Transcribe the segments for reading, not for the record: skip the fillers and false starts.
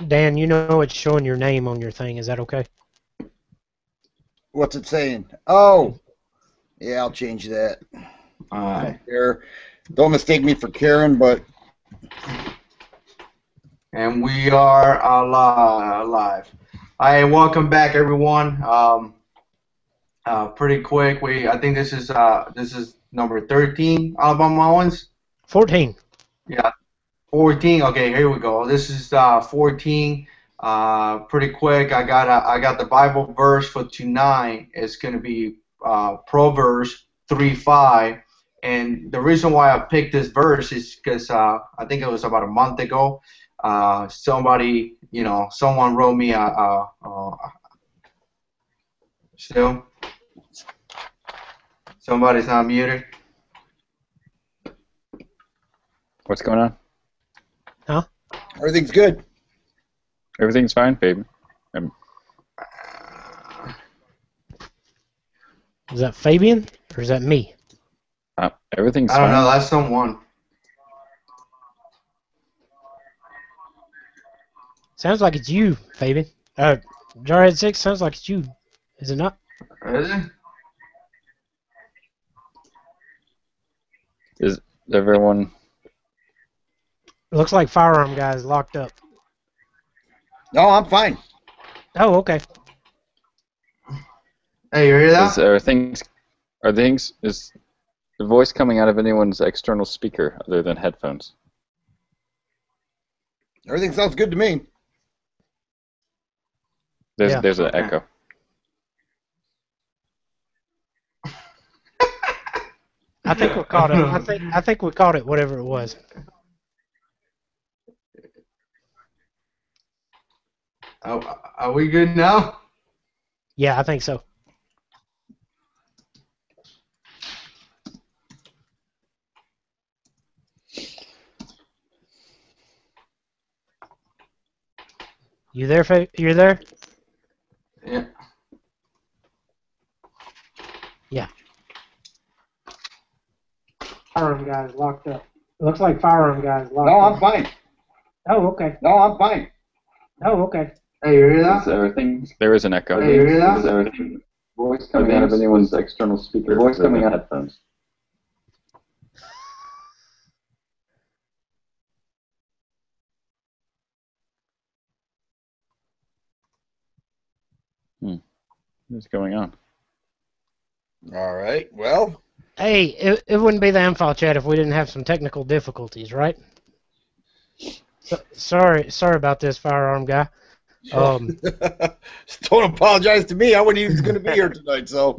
Dan, you know it's showing your name on your thing. Is that okay? What's it saying? Oh, yeah, I'll change that. Alright. Don't mistake me for Karen, but And we are live. Hi, welcome back, everyone. Pretty quick. I think this is number 13 Alabama ones. 14. Yeah, 14. Okay, here we go. This is 14. Pretty quick. I got the Bible verse for tonight. It's gonna be Proverbs 3:5. And the reason why I picked this verse is because I think it was about a month ago. Somebody, someone wrote me still. Somebody's not muted. What's going on? Huh? everything's good. Everything's fine, baby. Is that Fabian or is that me? Everything's I don't fine. know. That's someone. Sounds like it's you, Fabian. Jarhead 6 sounds like it's you. Is it not? Is it? Is everyone? It looks like Firearm Guy is locked up. No, I'm fine. Oh, okay. Hey, you hear that? Is the voice coming out of anyone's external speaker other than headphones? Everything sounds good to me. There's an Okay. echo. I think we caught it. I think we caught it, whatever it was. Oh, are we good now? Yeah, I think so. You there, You're there? Yeah. Yeah. Firearm Guy is locked up. It looks like Firearm Guy is locked No, up. I'm fine. Oh, okay. No, I'm fine. Oh, okay. Hey, you hear that? There is an echo. Hey, you hear that? Voice coming out of anyone's external speaker. Voice coming out of headphones. What's going on? All right. Well, Hey, it wouldn't be the AMFAW Chat if we didn't have some technical difficulties, right? Sorry about this, Firearm Guy. don't apologize to me. I wasn't even going to be here tonight, so.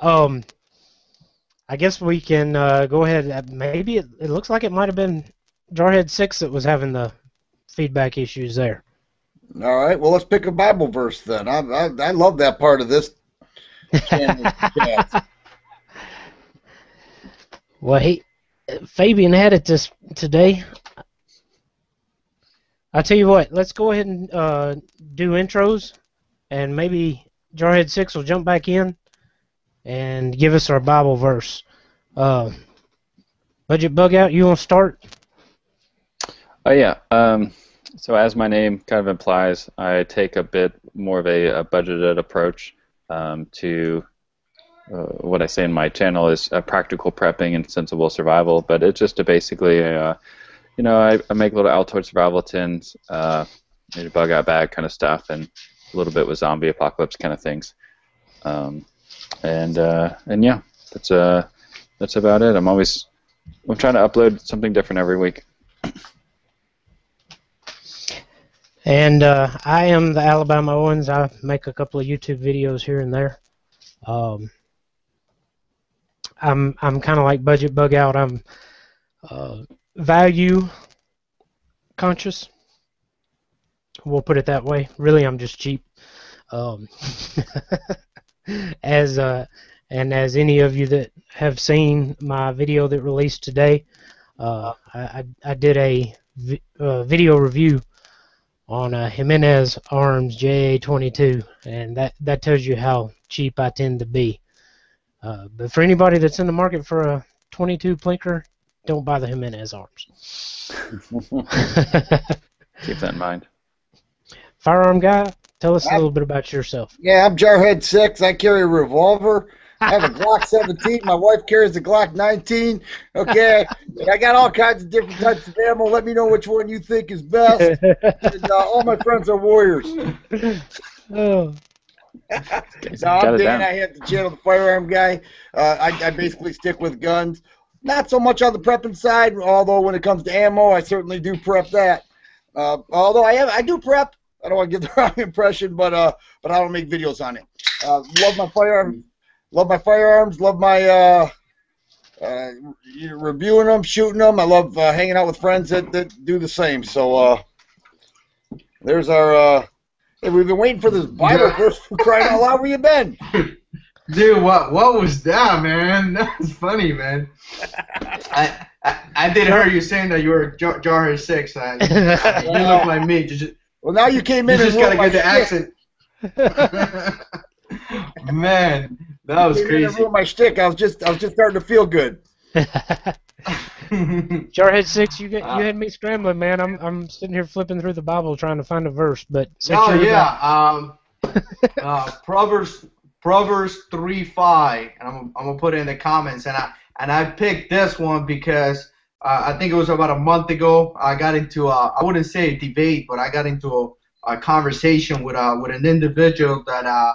I guess we can go ahead. Maybe it looks like it might have been Jarhead 6 that was having the feedback issues there. All right. Well, let's pick a Bible verse then. I love that part of this channel chat. Well, Fabian had it today. I'll tell you what. Let's go ahead and do intros, and maybe Jarhead 6 will jump back in and give us our Bible verse. Budget Bug Out, you want to start? Oh yeah. So as my name kind of implies, I take a bit more of a budgeted approach to what I say in my channel is practical prepping and sensible survival. But it's just basically, I make little Altoid survival tins, maybe bug out bag kind of stuff, and a little bit with zombie apocalypse kind of things. And yeah, that's about it. I'm trying to upload something different every week. And I am the Alabama Owens. I make a couple of YouTube videos here and there. I'm kind of like Budget Bug Out. I'm value conscious. We'll put it that way. Really, I'm just cheap. As any of you that have seen my video that released today, I did a video review on Jimenez Arms JA22, and that tells you how cheap I tend to be. But for anybody that's in the market for a 22 plinker, don't buy the Jimenez Arms. Keep that in mind. Firearm guy, tell us a little bit about yourself. Yeah, I'm Jarhead6. I carry a revolver. I have a Glock 17. My wife carries a Glock 19. Okay, and I got all kinds of different types of ammo. Let me know which one you think is best. And all my friends are warriors. Oh. No, I'm Dan. I have the channel, The Firearm Guy. I basically stick with guns. Not so much on the prepping side, although when it comes to ammo, I certainly do prep that. Although I do prep. I don't want to give the wrong impression, but I don't make videos on it. Love my firearms. Love my firearms. Love my reviewing them, shooting them. I love hanging out with friends that do the same. So there's our. Hey, we've been waiting for this Bible verse for crying out loud. Where you been? Dude, what was that, man? That was funny, man. I did hear you saying that you were Jarhead6. You look like me. Well, now you came in. You just gotta get the accent. Man, that was crazy. My shtick. I was just starting to feel good. Jarhead6, you had me scrambling, man. I'm sitting here flipping through the Bible trying to find a verse, but Proverbs 3:5, and I'm gonna put it in the comments, and I picked this one because I think it was about a month ago. I got into I wouldn't say a debate, but I got into a conversation with an individual that a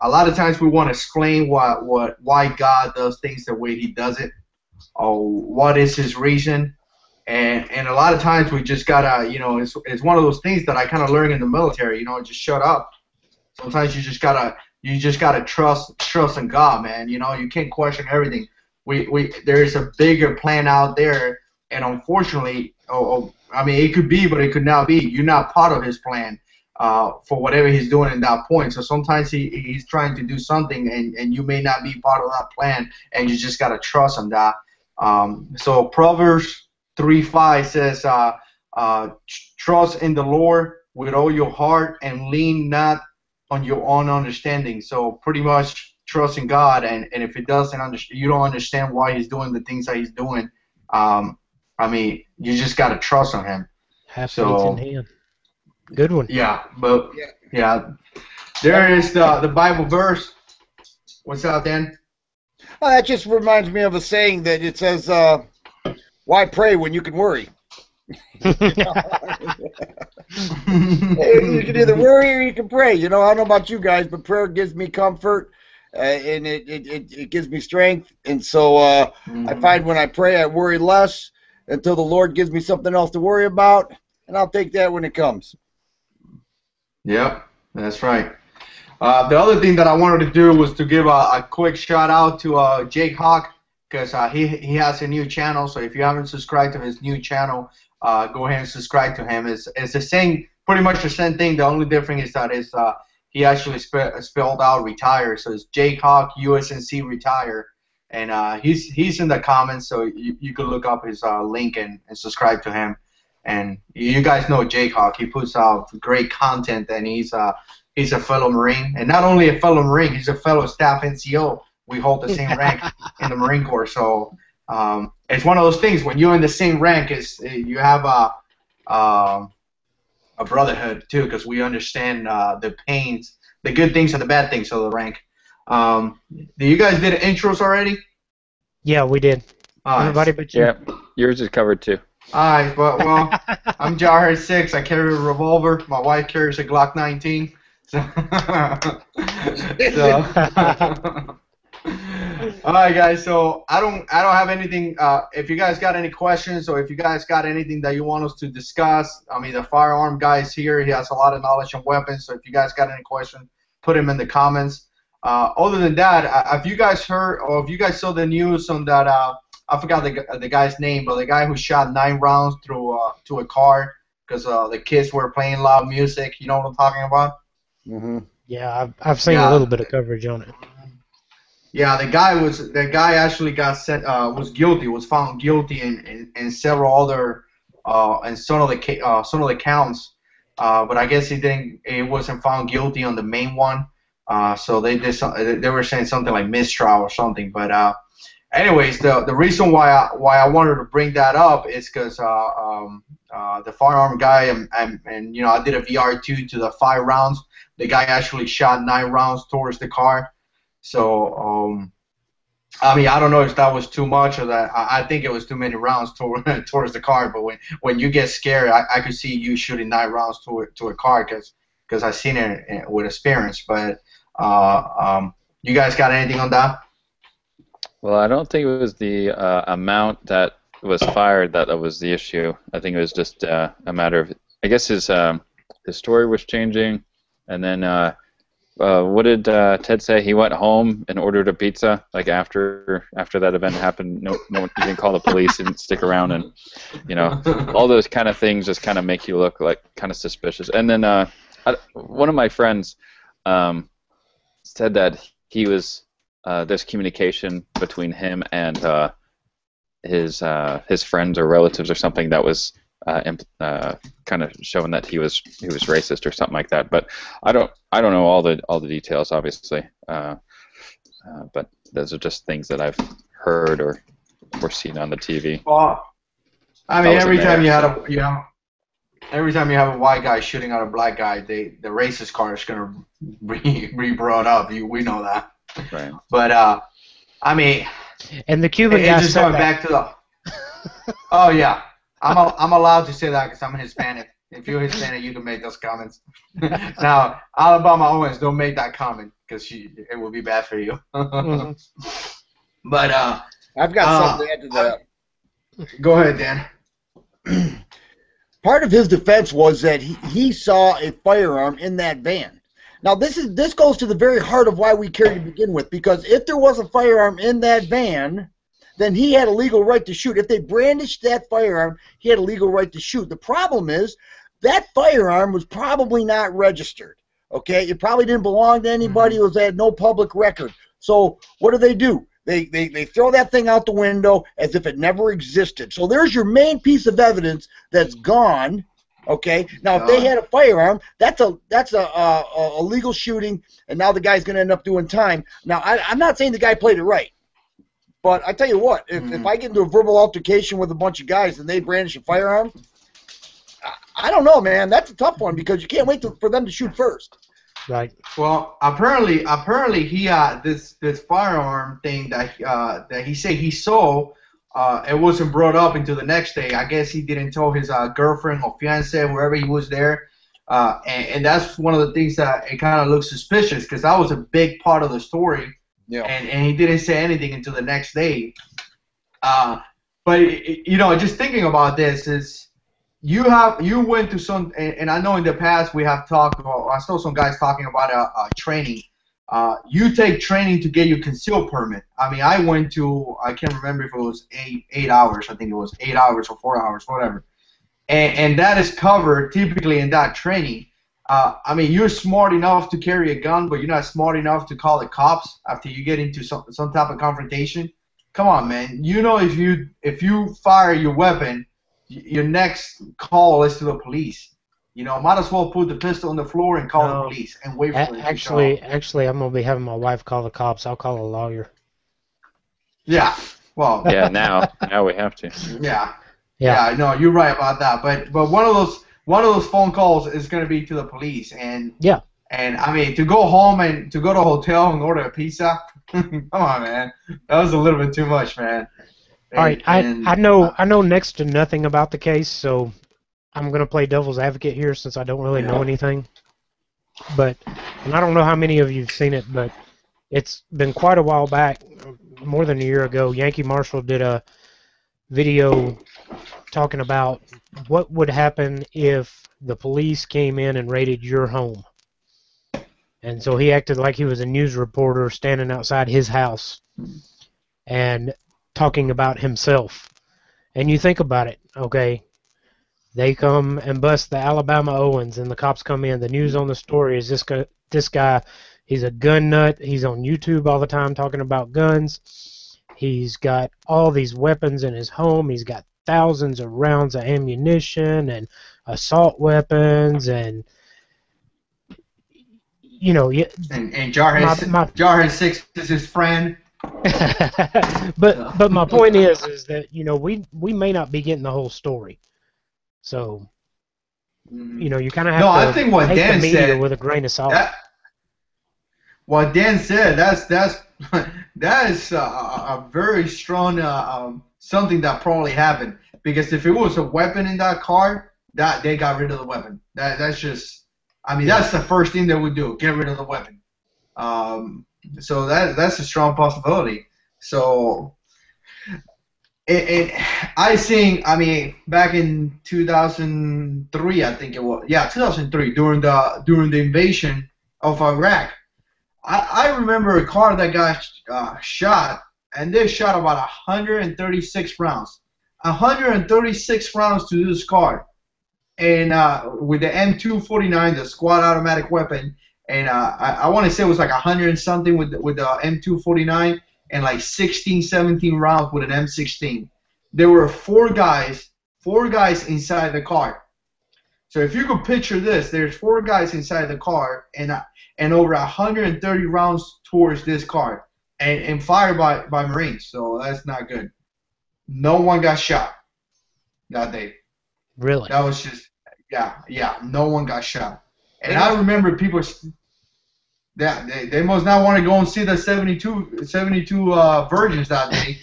lot of times we want to explain why God does things the way He does it, or what is His reason, and a lot of times we just gotta it's one of those things that I kind of learned in the military. Just shut up. Sometimes you just gotta trust in God, man. You can't question everything. There is a bigger plan out there, and unfortunately, I mean, it could be, but it could not be. You're not part of His plan for whatever He's doing in that point. So sometimes He's trying to do something, and you may not be part of that plan, and you just gotta trust in that. So Proverbs 3:5 says, "Trust in the Lord with all your heart, and lean not on your own understanding." So pretty much trust in God, and if it doesn't you don't understand why He's doing the things that He's doing, I mean, you just gotta trust on Him. Have faith in Him. Good one. Yeah, but there is the Bible verse. What's up, Dan? Well, that just reminds me of a saying that it says, "Why pray when you can worry?" You can either worry or you can pray. I don't know about you guys, but prayer gives me comfort, and it gives me strength. And so I find when I pray, I worry less until the Lord gives me something else to worry about, and I'll take that when it comes. Yep, that's right. The other thing that I wanted to do was to give a quick shout out to Jake Hawk, because he has a new channel. So if you haven't subscribed to his new channel, go ahead and subscribe to him. It's the same, pretty much the same thing. The only difference is that he actually spelled out retire. So it's Jake Hawk USNC retire, and he's in the comments, so you can look up his link and subscribe to him. And you guys know Jake Hawk. He puts out great content, and he's a fellow Marine, and not only a fellow Marine, he's a fellow staff NCO. We hold the same rank in the Marine Corps, so it's one of those things. When you're in the same rank, you have a brotherhood too, because we understand the pains, the good things and the bad things of the rank. You guys did intros already? Yeah, we did. Everybody but you. Yeah, yours is covered too. Alright, well, I'm Jarhead6. I carry a revolver. My wife carries a Glock 19. Alright, guys. So I don't have anything. If you guys got any questions, or if you guys got anything that you want us to discuss, I mean, the firearm guy is here. He has a lot of knowledge on weapons. So if you guys got any questions, put them in the comments. Other than that, have you guys heard, or if you guys saw the news on that? I forgot the guy's name, but the guy who shot 9 rounds through to a car because the kids were playing loud music. You know what I'm talking about? Mm-hmm. Yeah, I've seen a little bit of coverage on it. Yeah, the guy actually got was found guilty in several other and some of the counts, but I guess he wasn't found guilty on the main one. So they were saying something like mistrial or something, but anyways, the reason why I wanted to bring that up is because the firearm guy and you know, I did a VR2 to the 5 rounds. The guy actually shot 9 rounds towards the car. So I mean, I don't know if that was too much or that. I think it was too many rounds towards the car. But when you get scared, I could see you shooting 9 rounds to a car because I've seen it with experience. But you guys got anything on that? Well, I don't think it was the amount that was fired that was the issue. I think it was just a matter of, I guess his story was changing, and then what did Ted say? He went home and ordered a pizza. Like after that event happened, no one, he didn't call the police, he didn't stick around, and you know, all those kind of things just kind of make you look like kind of suspicious. And then one of my friends said that he was. There's communication between him and his friends or relatives or something that was kind of showing that he was racist or something like that. But I don't know all the details, obviously. But those are just things that I've heard or seen on the TV. Well, I mean, every time you have a white guy shooting at a black guy, the racist card is gonna be brought up. We know that. Right. But I mean, and the Cuban guy just said going that. back to the. Oh yeah, I'm allowed to say that because I'm Hispanic. If you're Hispanic, you can make those comments. Now, Alabama Owens, don't make that comment because it will be bad for you. Mhm. But I've got something to add to that. Go ahead, Dan. Part of his defense was that he saw a firearm in that van. Now, this goes to the very heart of why we carry to begin with, because if there was a firearm in that van, then he had a legal right to shoot. If they brandished that firearm, he had a legal right to shoot. The problem is that firearm was probably not registered, okay? It probably didn't belong to anybody. It was at no public record. So what do? They throw that thing out the window as if it never existed. So there's your main piece of evidence that's gone. Okay. Now, if they had a firearm, that's a legal shooting, and now the guy's going to end up doing time. Now, I'm not saying the guy played it right, but I tell you what, if I get into a verbal altercation with a bunch of guys and they brandish a firearm, I don't know, man. That's a tough one because you can't wait for them to shoot first. Right. Well, apparently he this firearm thing that he said he saw. It wasn't brought up until the next day. I guess he didn't tell his girlfriend or fiance, wherever he was there. And that's one of the things that it kind of looks suspicious because that was a big part of the story. Yeah. And he didn't say anything until the next day. But you know, just thinking about this is you went to some, and I know in the past we have talked about. I saw some guys talking about training. You take training to get your concealed permit. I mean, I went to, I can't remember if it was 8 hours. I think it was 8 hours or 4 hours, whatever. And that is covered typically in that training. I mean, you're smart enough to carry a gun, but you're not smart enough to call the cops after you get into some type of confrontation. Come on, man. You know, if you fire your weapon, your next call is to the police. You know, might as well put the pistol on the floor and call the police and wait for it to come. Actually, I'm gonna be having my wife call the cops. I'll call a lawyer. Yeah. Well. Yeah. Now we have to. Yeah. Yeah. No, you're right about that. But one of those phone calls is gonna be to the police, and yeah. And I mean, to go home and to go to a hotel and order a pizza. Come on, man. That was a little bit too much, man. All right. I know next to nothing about the case, so I'm going to play devil's advocate here since I don't really know anything. And I don't know how many of you have seen it, but it's been quite a while back, more than a year ago. Yankee Marshall did a video talking about what would happen if the police came in and raided your home. And so he acted like he was a news reporter standing outside his house and talking about himself. And you think about it, okay? They come and bust the Alabama Owens, and the cops come in. The news on the story is this guy, he's a gun nut. He's on YouTube all the time talking about guns. He's got all these weapons in his home. He's got thousands of rounds of ammunition and assault weapons, and you know, and Jarhead 6 is his friend. but my point is that we may not be getting the whole story, so you kind of have No, I to think what take the Dan media said, with a grain of salt. what Dan said, that is a very strong something that probably happened, because if it was a weapon in that car, that they got rid of the weapon. That's just, I mean, that's the first thing they would do, get rid of the weapon. So that's a strong possibility. So I think, I mean, back in 2003, I think it was, yeah, 2003, during the invasion of Iraq. I remember a car that got shot, and they shot about 136 rounds. 136 rounds to this car. And with the M249, the squad automatic weapon, and I want to say it was like 100 and something with the M249, and like 16, 17 rounds with an M16. There were four guys inside the car. So if you could picture this, there's four guys inside the car, and over 130 rounds towards this car, and fired by Marines. So that's not good. No one got shot that day. Really? That was just, yeah. No one got shot. And I remember people, they must not want to go and see the 72 virgins that day.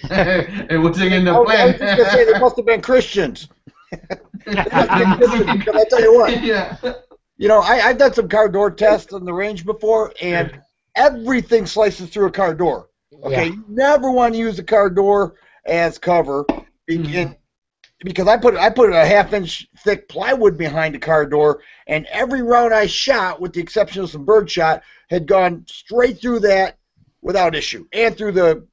It wasn't in the plan. I was just going to say they must have been Christians. Because I tell you what, I've done some car door tests on the range before, and everything slices through a car door. Okay, you never want to use a car door as cover, because I put a half-inch thick plywood behind the car door, and every round I shot, with the exception of some bird shot, had gone straight through that without issue, and through the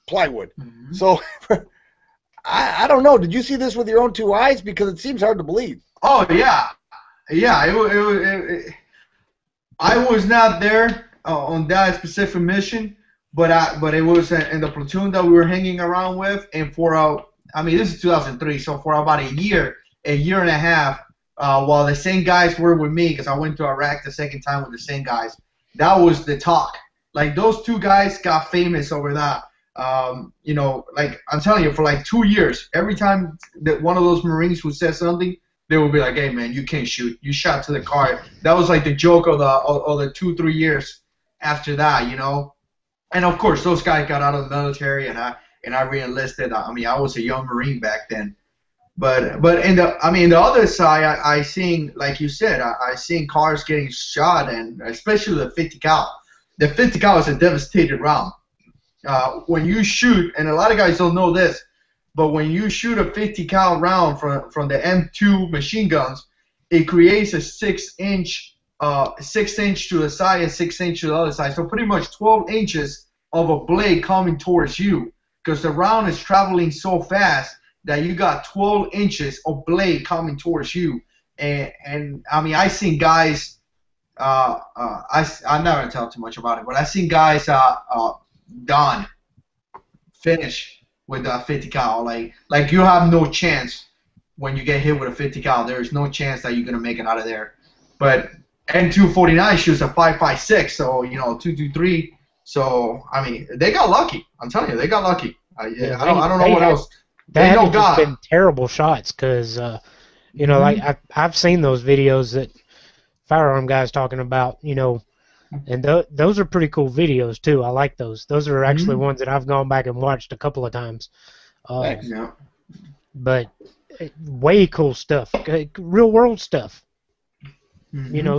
plywood. So I don't know. Did you see this with your own two eyes? Because it seems hard to believe. Oh yeah. I was not there on that specific mission, but it was in the platoon that we were hanging around with, and I mean, this is 2003, so for about a year and a half, while the same guys were with me, because I went to Iraq the second time with the same guys, that was the talk. Like, those two guys got famous over that. Like, I'm telling you, for like 2 years, every time that one of those Marines would say something, they would be like, "Hey man, you can't shoot. You shot to the car." That was like the joke of the 2-3 years after that, And of course, those guys got out of the military, and I re-enlisted. I mean, I was a young Marine back then. But in the other side, I seen, like you said, I seen cars getting shot, and especially the 50 cal. The 50 cal is a devastating round. When you shoot, and a lot of guys don't know this, but when you shoot a 50 cal round from the M2 machine guns, it creates a 6-inch to the side and 6-inch to the other side. So pretty much 12 inches of a blade coming towards you, because the round is traveling so fast that you got 12 inches of blade coming towards you. And I mean, I seen guys. I'm not gonna tell too much about it, but I seen guys done, finish with a 50 cal. Like you have no chance when you get hit with a 50 cal. There is no chance that you're gonna make it out of there. But M249 shoots a 5.56, so 223. So I mean, they got lucky. I'm telling you, they got lucky. I don't know what else. They have just been terrible shots, because like I've seen those videos that Firearm Guy's talking about, and those are pretty cool videos too. I like those. Those are actually ones that I've gone back and watched a couple of times. Thanks. But way cool stuff, real world stuff.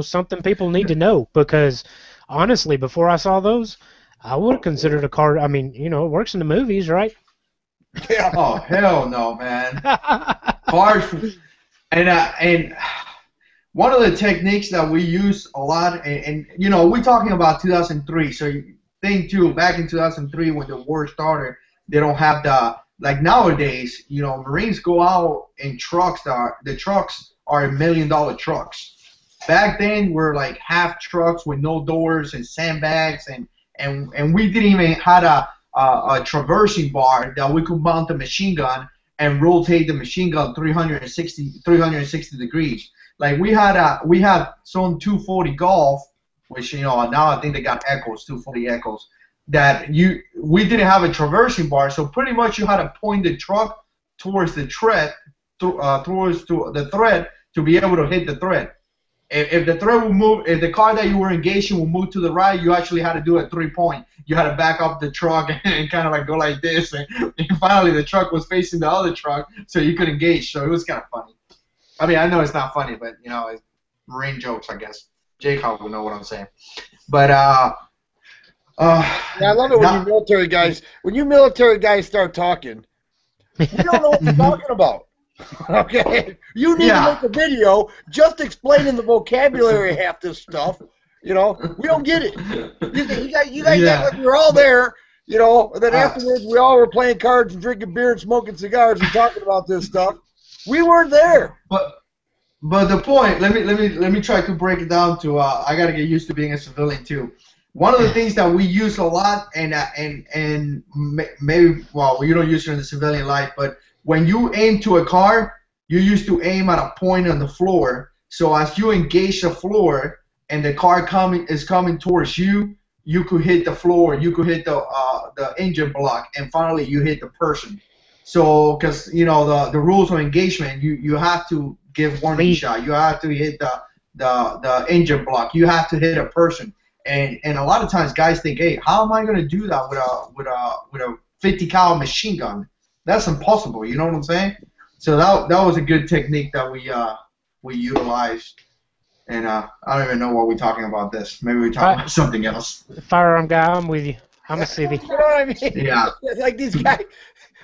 Something people need to know, because honestly, before I saw those, I would have considered a car. I mean, it works in the movies, right? Yeah. Oh hell no, man. Cars, and one of the techniques that we use a lot, and we're talking about 2003. So you think too, back in 2003 when the war started, they don't have like nowadays. Marines go out in trucks the trucks are $1 million trucks. Back then, we're like half trucks with no doors and sandbags, and we didn't even had a traversing bar that we could mount the machine gun and rotate the machine gun 360 degrees. Like we had some 240 Golf, which now I think they got Echoes, 240 Echoes. that we didn't have a traversing bar, so pretty much you had to point the truck towards the thread, towards the thread to be able to hit the thread. If the thread will move, if the car that you were engaged in will move to the right, you actually had to do a 3-point. You had to back up the truck and kind of like go like this, and finally the truck was facing the other truck, so you could engage. So it was kind of funny. I mean, I know it's not funny, but you know, it's Marine jokes, I guess. Jacob will know what I'm saying. But yeah, I love it when you military guys start talking. You don't know what you're talking about. Okay, you need to make a video just explaining the vocabulary of half this stuff. You know, we don't get it. You guys act like we're all there. You know, and then afterwards we all were playing cards and drinking beer and smoking cigars and talking about this stuff. We weren't there. But the point, let me try to break it down to. I gotta get used to being a civilian too. One of the things that we use a lot, and maybe, well, you don't use it in the civilian life, but when you aim to a car, you used to aim at a point on the floor. So as you engage the floor and the car is coming towards you, you could hit the floor, you could hit the engine block, and finally you hit the person. So, because you know the rules of engagement, you have to give warning shot, you have to hit the engine block, you have to hit a person. And a lot of times guys think, hey, how am I going to do that with a 50 cal machine gun? That's impossible. You know what I'm saying? So that was a good technique that we utilized. And I don't even know what we're talking about this. Maybe we're talking about something else. Firearm guy, I'm with you. I'm a civvy. You know what I mean? Yeah. Like these guys,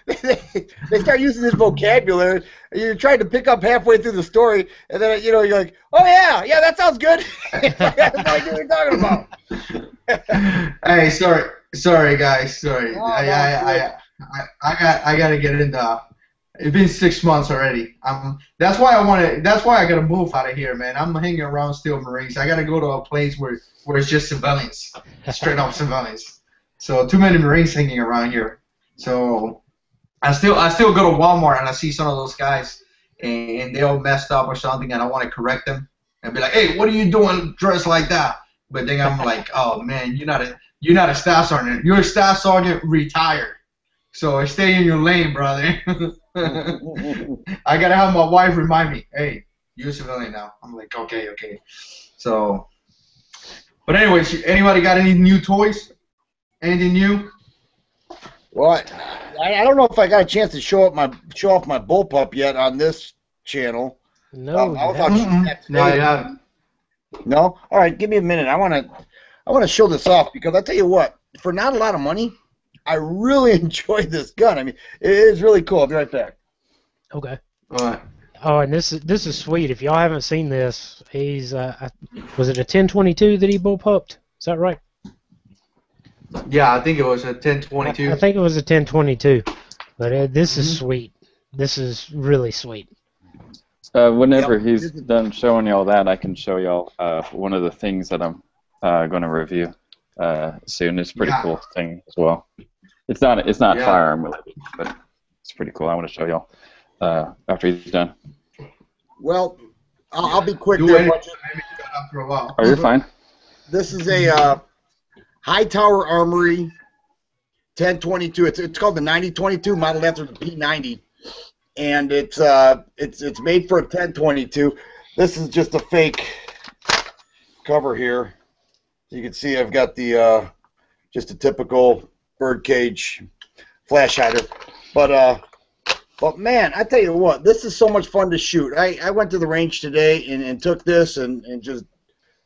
they start using this vocabulary. You're trying to pick up halfway through the story, and then you're like, oh yeah, that sounds good. That's what you're talking about. Hey, sorry guys, sorry. Oh, I gotta get into. It's been 6 months already. That's why I gotta move out of here, man. I'm hanging around still Marines. I gotta go to a place where it's just civilians, straight up civilians. So too many Marines hanging around here. So I still go to Walmart and I see some of those guys and they all messed up or something, and I want to correct them and be like, hey, what are you doing dressed like that? But then I'm like, oh man, you're not a staff sergeant. You're a staff sergeant retired. So stay in your lane, brother. I gotta have my wife remind me, hey, you're a civilian now. I'm like, okay. So, but anyways, anybody got any new toys? Anything new? Well, I don't know if I got a chance to show off my bullpup yet on this channel. No, No, I haven't. No? All right, give me a minute. I want to show this off because I tell you what, for not a lot of money, I really enjoyed this gun. I mean, it is really cool. I'll be right back. Okay. All right. Oh, and this is sweet. If y'all haven't seen this, he's was it a 1022 that he bullpupped? Is that right? Yeah, I think it was a 1022. I think it was a 1022. But this is sweet. This is really sweet. Whenever he's done showing y'all that, I can show y'all one of the things that I'm going to review soon. It's a pretty cool thing as well. It's not firearm related, but it's pretty cool. I want to show y'all after he's done. Well, I'll be quick there. After a while. Oh, you're fine. This is a Hightower Armory 1022. It's called the 9022, modeled after the P90, and it's made for a 1022. This is just a fake cover here. You can see I've got the just a typical birdcage flash hider, but man, I tell you what, this is so much fun to shoot. I went to the range today and took this and just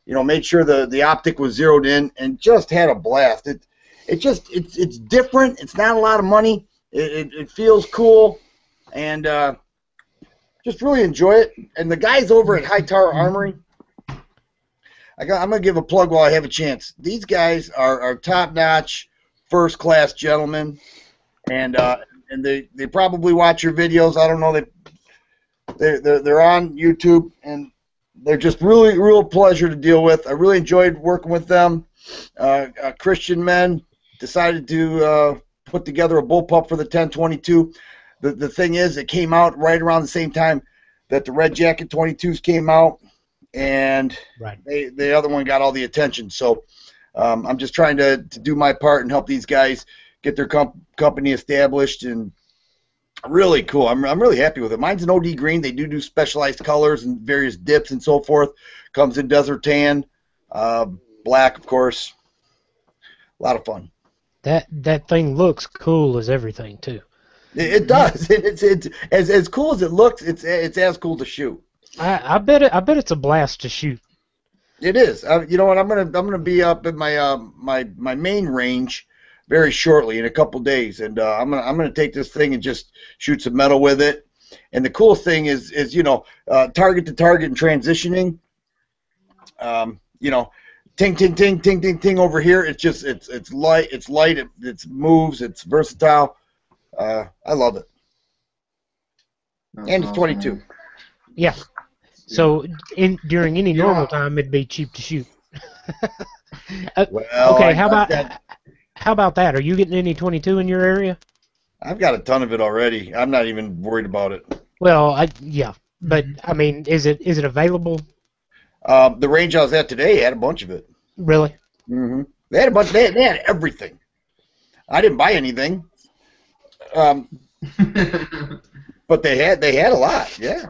made sure the optic was zeroed in and just had a blast. It's different. It's not a lot of money. It feels cool, and just really enjoy it. And the guys over at Hightower Armory, I'm gonna give a plug while I have a chance. These guys are top-notch, first-class gentlemen, and they probably watch your videos. I don't know, they're on YouTube, and they're just really real pleasure to deal with. I really enjoyed working with them. Christian men decided to put together a bullpup for the 1022. The thing is, it came out right around the same time that the Red Jacket 22s came out, and the other one got all the attention. So I'm just trying to do my part and help these guys get their company established, and really cool. I'm really happy with it. Mine's an OD green. They do specialized colors and various dips and so forth. Comes in desert tan, black, of course. A lot of fun. That thing looks cool as everything too. It does. It's as cool as it looks. It's as cool to shoot. I bet it's a blast to shoot. It is. You know what? I'm gonna be up at my my main range very shortly in a couple days, and I'm gonna take this thing and just shoot some metal with it. And the cool thing is you know, target to target and transitioning. You know, ting ting ting ting ting ting over here. It's just it's light. It moves. It's versatile. I love it. And it's 22. Yeah. So during any normal time, it'd be cheap to shoot. Well, okay. How about that? Are you getting any 22 in your area? I've got a ton of it already. I'm not even worried about it. Well, yeah, but I mean, is it available? The range I was at today had a bunch of it. Really? Mm-hmm. They had a bunch. They had everything. I didn't buy anything. But they had a lot. Yeah.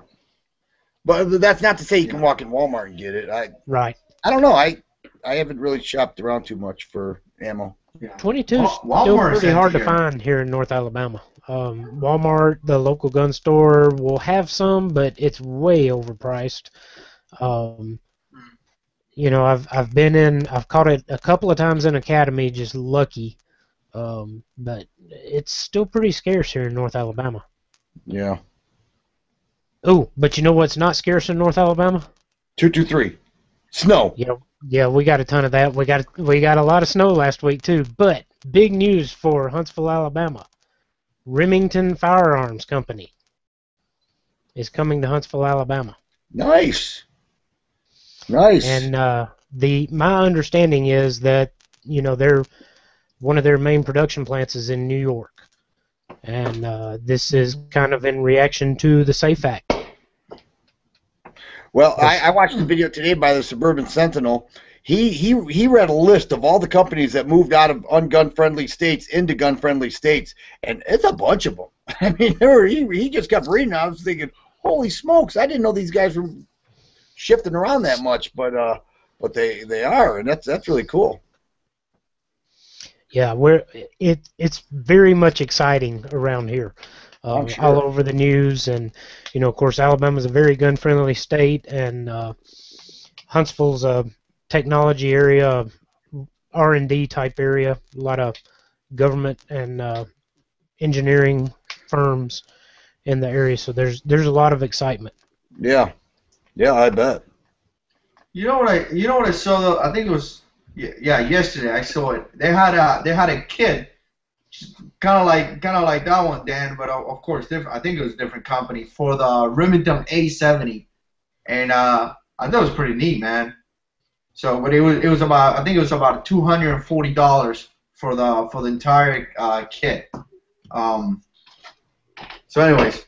But that's not to say you can walk in Walmart and get it. Right. I don't know. I haven't really shopped around too much for ammo. Yeah. 22 is still pretty hard to find here in North Alabama. Walmart, the local gun store, will have some, but it's way overpriced. You know, I've caught it a couple of times in Academy, just lucky. But it's still pretty scarce here in North Alabama. Yeah. Oh, but you know what's not scarce in North Alabama? 223. Snow. Yeah, we got a ton of that. We got a lot of snow last week too. But big news for Huntsville, Alabama. Remington Firearms Company is coming to Huntsville, Alabama. Nice. Nice. And my understanding is that, you know, one of their main production plants is in New York. And this is kind of in reaction to the SAFE Act. Well, I watched the video today by the Suburban Sentinel. He read a list of all the companies that moved out of ungun-friendly states into gun-friendly states, and it's a bunch of them. I mean, he just kept reading. I was thinking, holy smokes, I didn't know these guys were shifting around that much, but they are, and that's really cool. Yeah, it's very much exciting around here, I'm sure. all over the news, and you know, of course, Alabama's a very gun-friendly state, and Huntsville's a technology area, R&D type area, a lot of government and engineering firms in the area, so there's a lot of excitement. Yeah, I bet. You know what I saw though? I think it was yesterday. I saw it. They had a kit, kind of like that one, Dan, but of course different. I think it was a different company for the Remington A70, and I thought it was pretty neat, man. So, but it was about, I think it was about $240 for the entire kit. So anyways,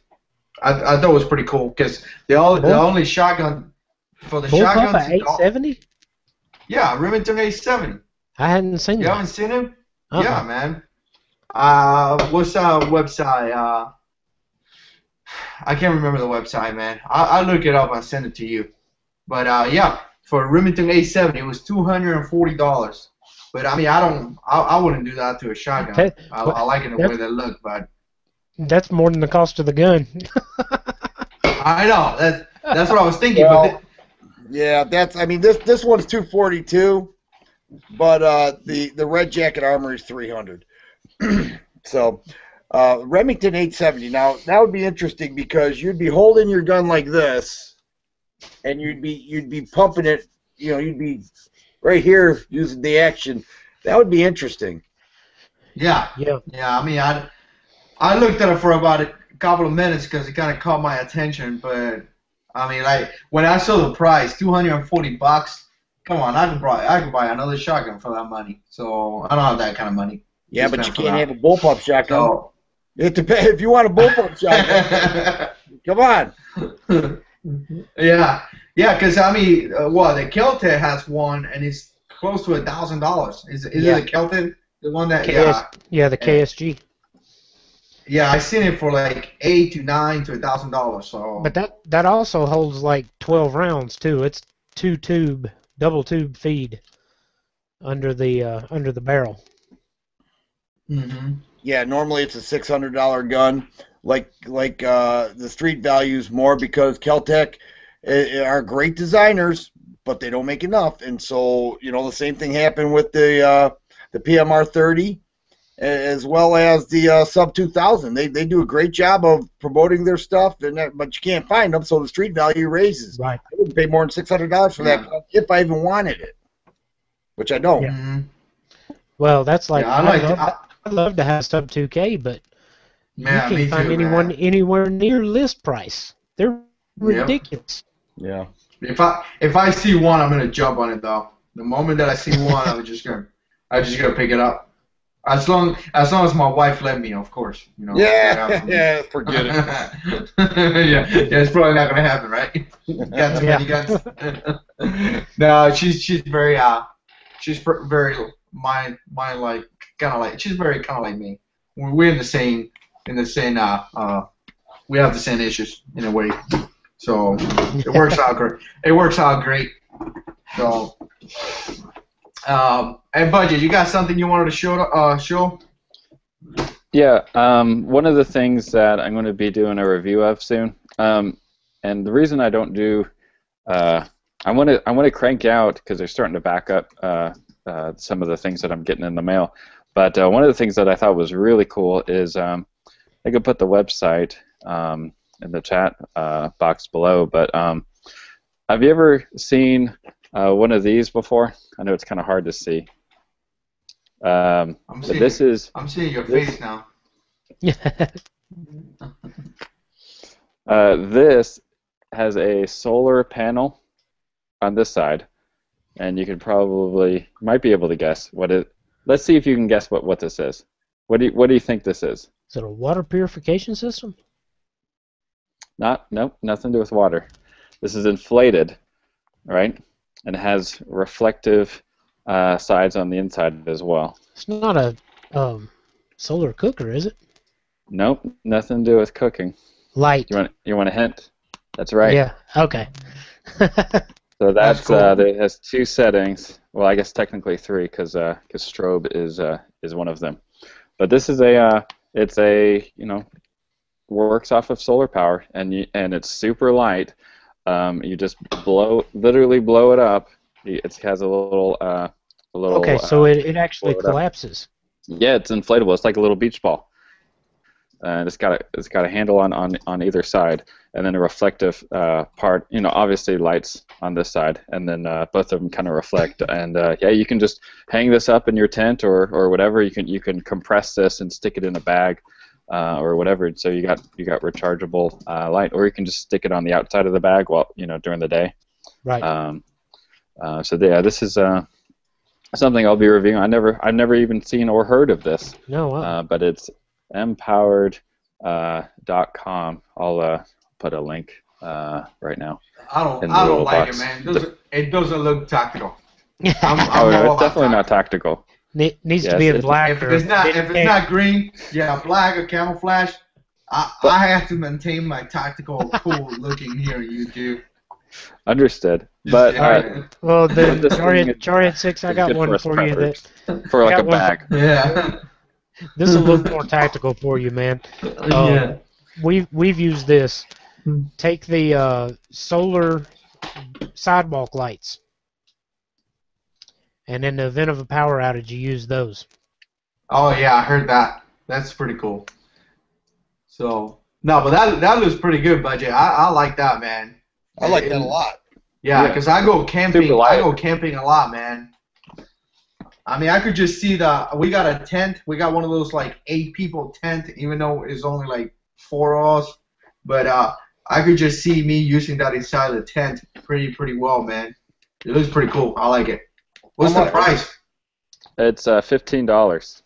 I thought it was pretty cool because the only shotgun for the shotguns. A70? Yeah, Remington A70. I hadn't seen that. You haven't seen him? Uh-uh. Yeah, man. What's our website? I can't remember the website, man. I'll look it up and send it to you. But yeah, for Remington A70, it was $240. But I mean, I wouldn't do that to a shotgun. Okay. I like it the way they look, but that's more than the cost of the gun. I know that's what I was thinking. Well, yeah, I mean, this one's $242, but the Red Jacket Armory is $300. So Remington 870. Now that would be interesting because you'd be holding your gun like this, and you'd be pumping it. You know, you'd be right here using the action. That would be interesting. Yeah. I mean, I looked at it for about a couple of minutes because it kind of caught my attention, but I mean, like when I saw the price, $240. Come on, I could buy another shotgun for that money. So I don't have that kind of money. Yeah, but you can't have a bullpup shotgun. So, it depends if you want a bullpup shotgun. Come on. Yeah, because I mean, the Keltec has one, and it's close to $1,000. Is Yeah. it the Kelton? The one that the KSG. Yeah, I seen it for like $8 to $9 to $1,000. So. But that also holds like 12 rounds too. It's double tube feed under the barrel. Mm-hmm. Yeah, normally it's a $600 gun. Like the street values more because Keltec are great designers, but they don't make enough. And so, the same thing happened with the PMR 30 as well as the Sub 2000. They do a great job of promoting their stuff, but you can't find them, so the street value raises. Right. I wouldn't pay more than $600 for that gun if I even wanted it, which I don't. Yeah. Mm-hmm. Well, that's like Yeah, I'd love to have Sub 2K, but man, you me can't find too, anyone man. anywhere near list price. They're ridiculous. Yeah. If I see one, I'm gonna jump on it though. The moment that I see one, I'm just gonna pick it up. As long as my wife let me, of course. Yeah, forget it. yeah, it's probably not gonna happen, right? Got too many guns. No, she's very very mine like kind of like she's very kind of like me. We're in the same we have the same issues in a way, so it works out great. It works out great. So. And Budget, you got something you wanted to show? Yeah, one of the things that I'm going to be doing a review of soon, and the reason I don't do, I want to crank out because they're starting to back up some of the things that I'm getting in the mail. But one of the things that I thought was really cool is I could put the website in the chat box below. But have you ever seen one of these before? I know it's kind of hard to see. I'm seeing your face now. This has a solar panel on this side, and you might be able to guess what it. Let's see if you can guess what this is. What do you think this is? Is it a water purification system? Nope, nothing to do with water. This is inflated, right? And it has reflective sides on the inside as well. It's not a solar cooker, is it? Nope, nothing to do with cooking. Light. You want a hint? That's right. Yeah. Okay. So that's cool. It has two settings. Well, I guess technically three, because strobe is one of them. But this is works off of solar power, and it's super light. You just literally blow it up. It has a little. Okay, so it actually collapses. Yeah, it's inflatable. It's like a little beach ball, and it's got a handle on either side, and then a reflective part. Obviously lights on this side, and then both of them kind of reflect. And you can just hang this up in your tent or whatever. You can compress this and stick it in a bag. Or whatever, so you got rechargeable light, or you can just stick it on the outside of the bag during the day. Right. This is something I'll be reviewing. I've never even seen or heard of this. No. Wow. But it's empowered.com. I'll put a link right now. I don't like it, man. It doesn't look tactical. No, it's definitely not tactical. Needs to be in black. If it's not green, black or camouflage. I have to maintain my tactical cool looking here on YouTube. Understood. But well, the Chariot 6, I got one for you for like a bag. Yeah. This will look more tactical for you, man. Yeah. We've used this. Take the solar sidewalk lights. And in the event of a power outage, you use those. Oh yeah, I heard that. That's pretty cool. So no, but that looks pretty good, Budget. I like that, man. I like that a lot. Yeah, because I go camping. I go camping a lot, man. I mean, I could just see we got a tent. We got one of those like 8 people tent, even though it's only like 4 of us. But I could just see me using that inside the tent pretty well, man. It looks pretty cool. I like it. What's the price? It's $15.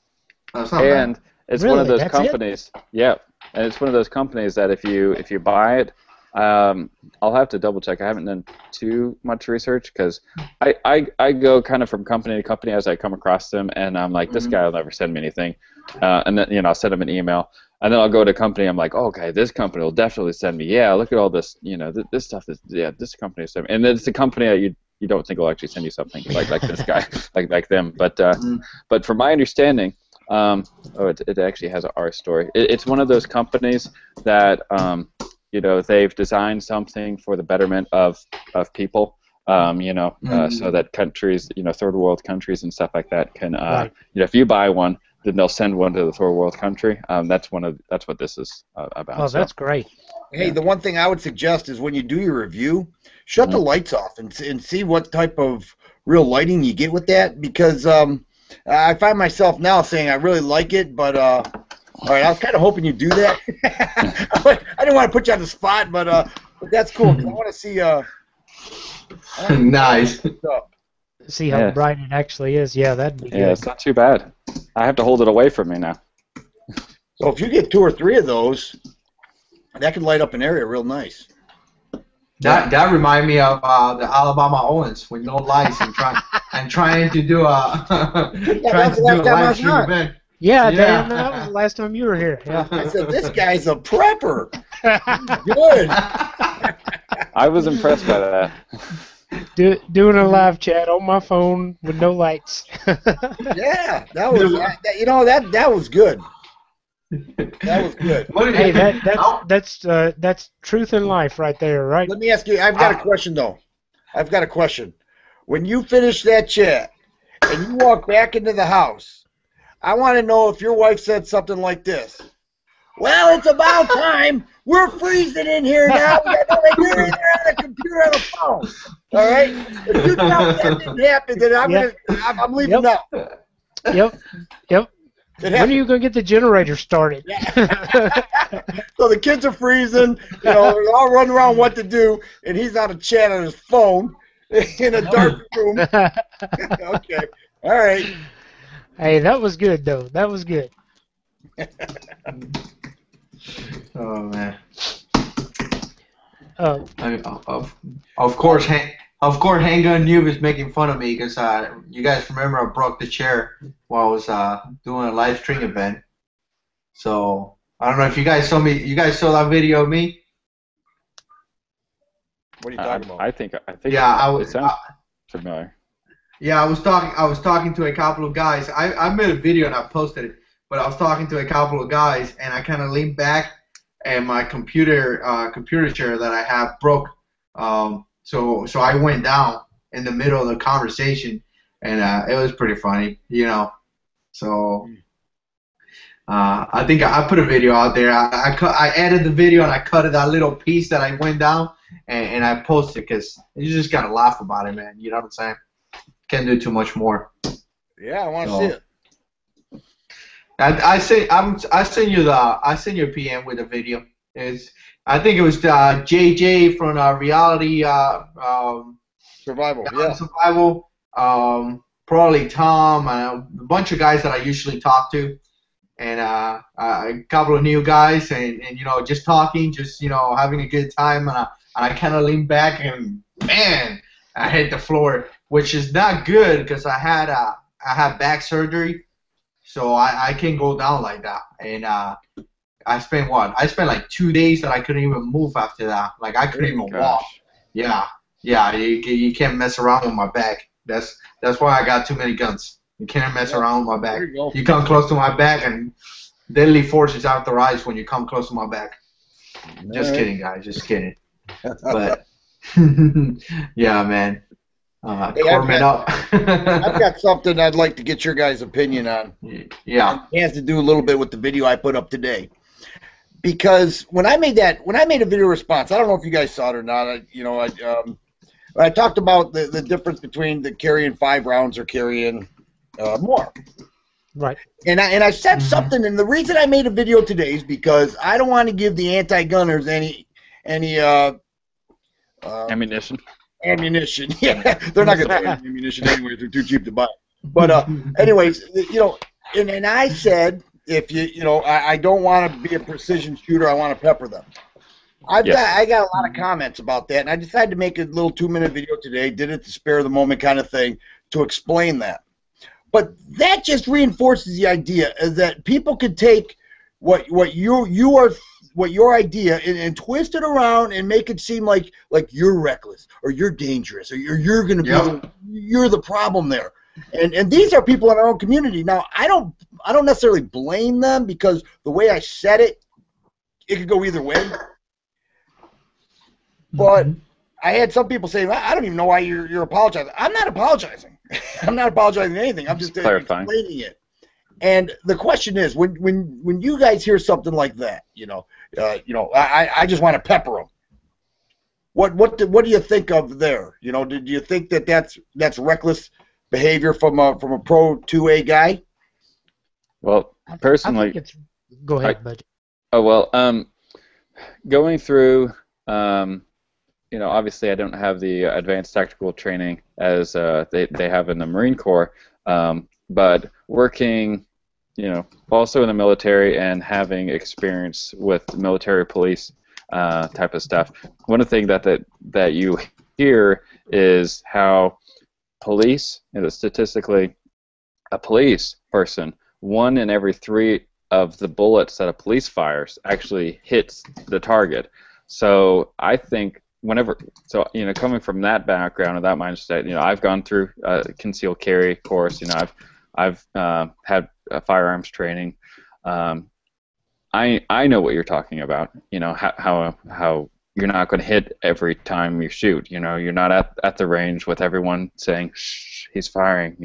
That's not and bad. it's Really? one of those That's companies. Yeah, and it's one of those companies that if you buy it, I'll have to double check. I haven't done too much research because I go kind of from company to company as I come across them, and I'm like, this guy will never send me anything, and then I'll send him an email, and then I'll go to a company. I'm like, oh, okay, this company will definitely send me. Yeah, look at all this, this stuff is this company will send me, and it's a company that you don't think will actually send you something like this guy, like them, but from my understanding. It actually has an R story. It's one of those companies that they've designed something for the betterment of people. So that countries, third world countries and stuff like that can, if you buy one, then they'll send one to the third world country. That's what this is about. Oh, that's great. Hey, the one thing I would suggest is when you do your review, shut the lights off and see what type of real lighting you get with that, because I find myself now saying I really like it, but all right, I was kind of hoping you'd do that. I didn't want to put you on the spot, but that's cool. 'Cause I want to see. Nice. See how bright it actually is. Yeah, that'd be good. Yeah, it's not too bad. I have to hold it away from me now. So if you get 2 or 3 of those, that could light up an area real nice. That remind me of the Alabama Owens with no lights and trying to do a live stream event. Yeah, Dan, that was the last time you were here. Yeah. I said, this guy's a prepper. Good. I was impressed by that. Doing a live chat on my phone with no lights. Yeah, that was that was good. That was good. Hey, that's truth in life right there, right? Let me ask you. I've got a question though. I've got a question. When you finish that chat and you walk back into the house, I want to know if your wife said something like this. Well, it's about time. We're freezing in here now. We got to get in there on the computer on the phone. All right. If you tell me that didn't happen, then I'm leaving now. Yep. When are you going to get the generator started? So the kids are freezing. They're all running around what to do, and he's on a chat on his phone in a dark room. Okay. All right. Hey, that was good, though. That was good. Oh man. Of course, Handgun Noob is making fun of me because you guys remember I broke the chair while I was doing a live stream event. So I don't know if you guys saw me. You guys saw that video of me? What are you talking about? I think. Yeah, it sounds familiar. Yeah, I was talking to a couple of guys. I made a video and I posted it. But I was talking to a couple of guys, and I kind of leaned back, and my computer chair that I have broke. So I went down in the middle of the conversation, and it was pretty funny, So I think I put a video out there. I edited the video and I cut that little piece that I went down, and I posted it because you just gotta laugh about it, man. You know what I'm saying? Can't do too much more. Yeah, I want to see it. I sent you a PM with a video. I think it was JJ from Reality Survival. Survival. Probably Tom and a bunch of guys that I usually talk to, and a couple of new guys, and just talking, just having a good time, and I kind of leaned back and man, I hit the floor, which is not good because I had back surgery. So I can't go down like that, and I spent like 2 days that I couldn't even move after that. Like I couldn't even walk. Yeah. You can't mess around with my back. That's why I got too many guns. You can't mess around with my back. You come close to my back, and deadly force is out the eyes when you come close to my back. Just kidding, guys. Just kidding. But yeah, man. Hey, I've got something I'd like to get your guys' opinion on. Yeah. It has to do a little bit with the video I put up today. Because when I made a video response, I don't know if you guys saw it or not. I talked about the difference between the carrying 5 rounds or carrying more. Right. And I said something, and the reason I made a video today is because I don't want to give the anti-gunners any ammunition. Ammunition. Yeah, they're not going to buy ammunition anyway. They're too cheap to buy. But anyways, and I said, if I don't want to be a precision shooter, I want to pepper them. I got a lot of comments about that, and I decided to make a little 2-minute video today. Did it to spare the moment, kind of thing, to explain that. But that just reinforces the idea is that people could take what your idea and twist it around and make it seem like you're reckless or you're dangerous or you're going to be you're the problem there. And these are people in our own community. Now I don't necessarily blame them because the way I said it could go either way. But I had some people saying, I don't even know why you're apologizing. I'm not apologizing. I'm not apologizing anything. I'm just explaining it. And the question is, when you guys hear something like that, I just want to pepper them. What do you think of there? Do you think that's reckless behavior from a pro 2A guy? Well, personally, I think it's, go ahead, Bud. Oh well, going through, obviously I don't have the advanced tactical training as they have in the Marine Corps, but working, also in the military and having experience with military police type of stuff. One of the things that you hear is how police, statistically, a police person, 1 in every 3 of the bullets that a police fires actually hits the target. So I think coming from that background and that mindset, I've gone through concealed carry course. I've had firearms training. I know what you're talking about. How you're not going to hit every time you shoot. You're not at the range with everyone saying, "Shh, he's firing."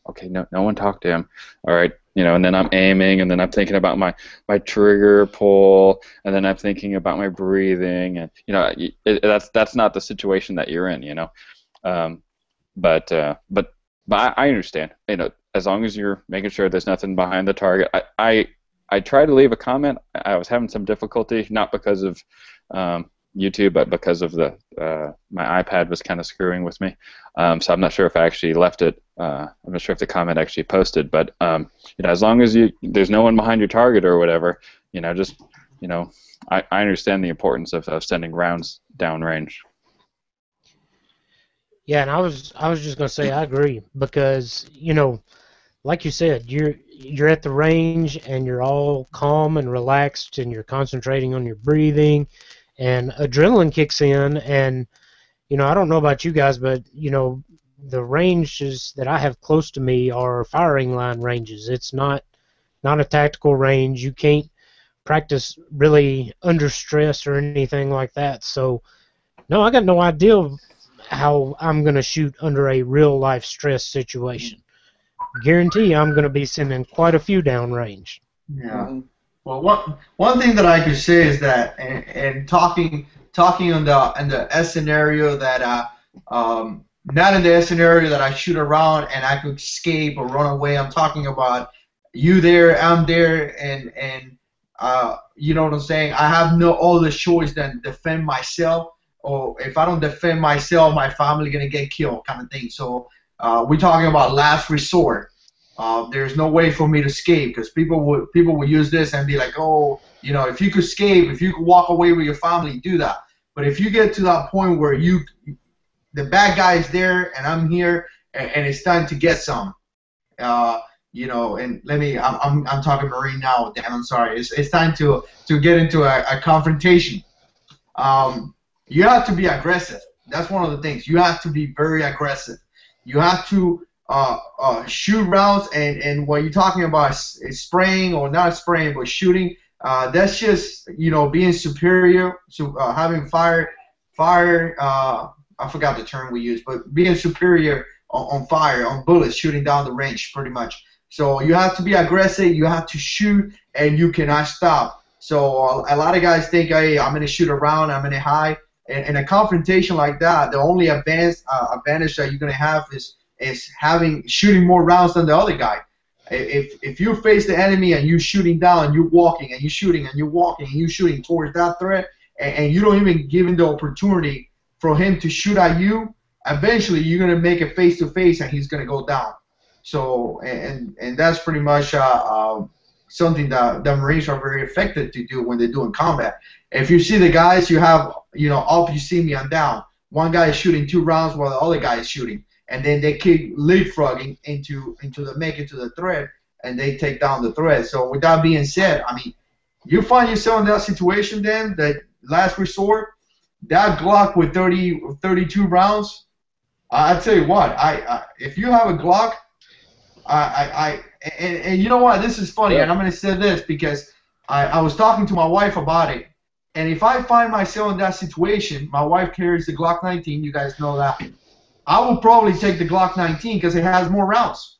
Okay, no one talk to him. All right. And then I'm aiming, and then I'm thinking about my trigger pull, and then I'm thinking about my breathing, and that's not the situation that you're in, But I understand, as long as you're making sure there's nothing behind the target. I tried to leave a comment. I was having some difficulty, not because of YouTube, but because of my iPad was kind of screwing with me. So I'm not sure if I actually left it. I'm not sure if the comment actually posted, but as long as there's no one behind your target or whatever, I understand the importance of sending rounds downrange. Yeah, and I was just gonna say I agree because like you said, you're at the range and you're all calm and relaxed and you're concentrating on your breathing, and adrenaline kicks in, and I don't know about you guys, but the ranges that I have close to me are firing line ranges. It's not a tactical range. You can't practice really under stress or anything like that. So no, I got no idea how I'm going to shoot under a real life stress situation. Guarantee I'm going to be sending quite a few downrange. Yeah. Well, one thing that I could say is that, and talking in the S scenario that not in the S scenario that I shoot around and I could escape or run away. I'm talking about you there, I'm there, and you know what I'm saying. I have no other choice than defend myself. Or if I don't defend myself, my family gonna get killed, kind of thing. So we're talking about last resort. There's no way for me to escape because people would use this and be like, oh, if you could escape, if you could walk away with your family, do that. But if you get to that point where the bad guy is there and I'm here and it's time to get some, and I'm talking Marine now, Dan. I'm sorry. It's time to get into a confrontation. You have to be aggressive. That's one of the things. You have to be very aggressive. You have to shoot rounds, and what you're talking about is spraying or not spraying, but shooting. That's just being superior to having fire. I forgot the term we use, but being superior on fire, on bullets, shooting down the range, pretty much. So you have to be aggressive. You have to shoot, and you cannot stop. So a lot of guys think, hey, I'm gonna shoot around, I'm gonna hide. In a confrontation like that, the only advantage that you're gonna have is shooting more rounds than the other guy. If you face the enemy and you're shooting down, and you're walking and you're shooting and you're walking and you're shooting towards that threat, and you don't even give him the opportunity for him to shoot at you, eventually you're gonna make it face to face and he's gonna go down. So and that's pretty much something that the Marines are very effective to do when they're doing combat. If you see the guys, you have, up you see me, I'm down. One guy is shooting 2 rounds while the other guy is shooting, and then they keep leapfrogging into make it to the thread, and they take down the thread. So with that being said, I mean, you find yourself in that situation, then that last resort, that Glock with 32 rounds. I tell you what, if you have a Glock, and you know what, this is funny, and I'm going to say this because I was talking to my wife about it, and if I find myself in that situation, my wife carries the Glock 19, you guys know that, I will probably take the Glock 19 because it has more rounds.